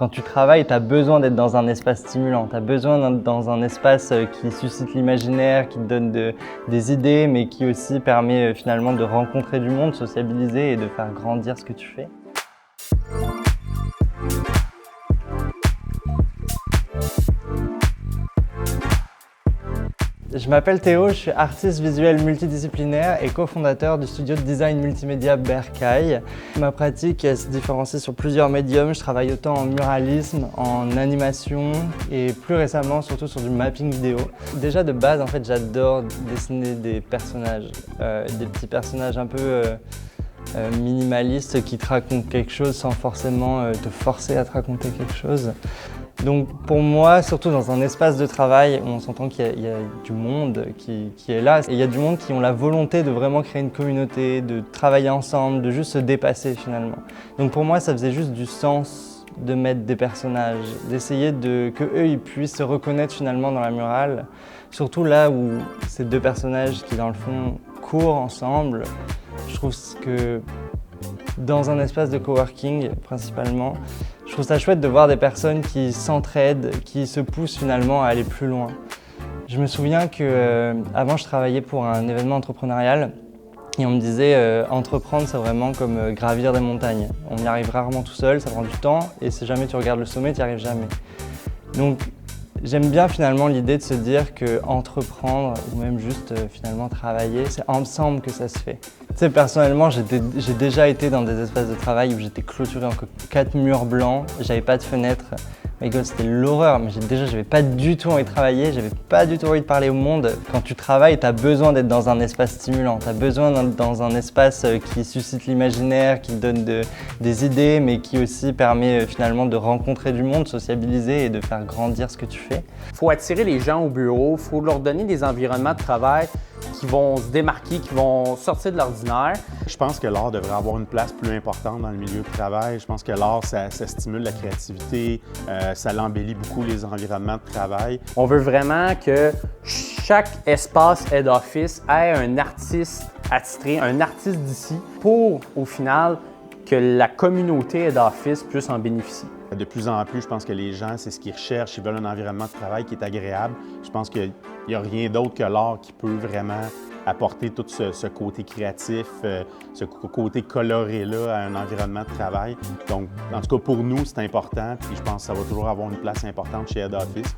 Quand tu travailles, tu as besoin d'être dans un espace stimulant, tu as besoin d'être dans un espace qui suscite l'imaginaire, qui te donne des idées, mais qui aussi permet finalement de rencontrer du monde, sociabiliser et de faire grandir ce que tu fais. Je m'appelle Théo, je suis artiste visuel multidisciplinaire et cofondateur du studio de design multimédia Bercail. Ma pratique se différencie sur plusieurs médiums. Je travaille autant en muralisme, en animation et plus récemment surtout sur du mapping vidéo. Déjà de base, en fait, j'adore dessiner des personnages, des petits personnages un peu minimalistes qui te racontent quelque chose sans forcément te forcer à te raconter quelque chose. Donc pour moi, surtout dans un espace de travail, on s'entend qu'il y a du monde qui est là. Et il y a du monde qui ont la volonté de vraiment créer une communauté, de travailler ensemble, de juste se dépasser finalement. Donc pour moi, ça faisait juste du sens de mettre des personnages, d'essayer qu'eux ils puissent se reconnaître finalement dans la murale. Surtout là où ces deux personnages qui dans le fond courent ensemble, je trouve que dans un espace de coworking principalement, je trouve ça chouette de voir des personnes qui s'entraident, qui se poussent finalement à aller plus loin. Je me souviens qu'avant je travaillais pour un événement entrepreneurial et on me disait entreprendre c'est vraiment comme gravir des montagnes. On y arrive rarement tout seul, ça prend du temps et si jamais tu regardes le sommet, tu n'y arrives jamais. Donc j'aime bien finalement l'idée de se dire qu'entreprendre ou même juste finalement travailler, c'est ensemble que ça se fait. Tu sais, personnellement, j'ai déjà été dans des espaces de travail où j'étais clôturé en 4 murs blancs, j'avais pas de fenêtre. My God, c'était l'horreur, mais j'avais pas du tout envie de travailler, j'avais pas du tout envie de parler au monde. Quand tu travailles, tu as besoin d'être dans un espace stimulant, tu as besoin d'être dans un espace qui suscite l'imaginaire, qui te donne des idées, mais qui aussi permet finalement de rencontrer du monde, sociabiliser et de faire grandir ce que tu fais. Il faut attirer les gens au bureau, il faut leur donner des environnements de travail qui vont se démarquer, qui vont sortir de l'ordinaire. Je pense que l'art devrait avoir une place plus importante dans le milieu de travail. Je pense que l'art, ça stimule la créativité, ça l'embellit beaucoup les environnements de travail. On veut vraiment que chaque espace head office ait un artiste attitré, un artiste d'ici pour, au final, que la communauté head office puisse en bénéficier. De plus en plus, je pense que les gens, c'est ce qu'ils recherchent. Ils veulent un environnement de travail qui est agréable. Je pense qu'il n'y a rien d'autre que l'art qui peut vraiment apporter tout ce côté créatif, ce côté coloré-là à un environnement de travail. Donc, en tout cas, pour nous, c'est important. Puis je pense que ça va toujours avoir une place importante chez Head Office.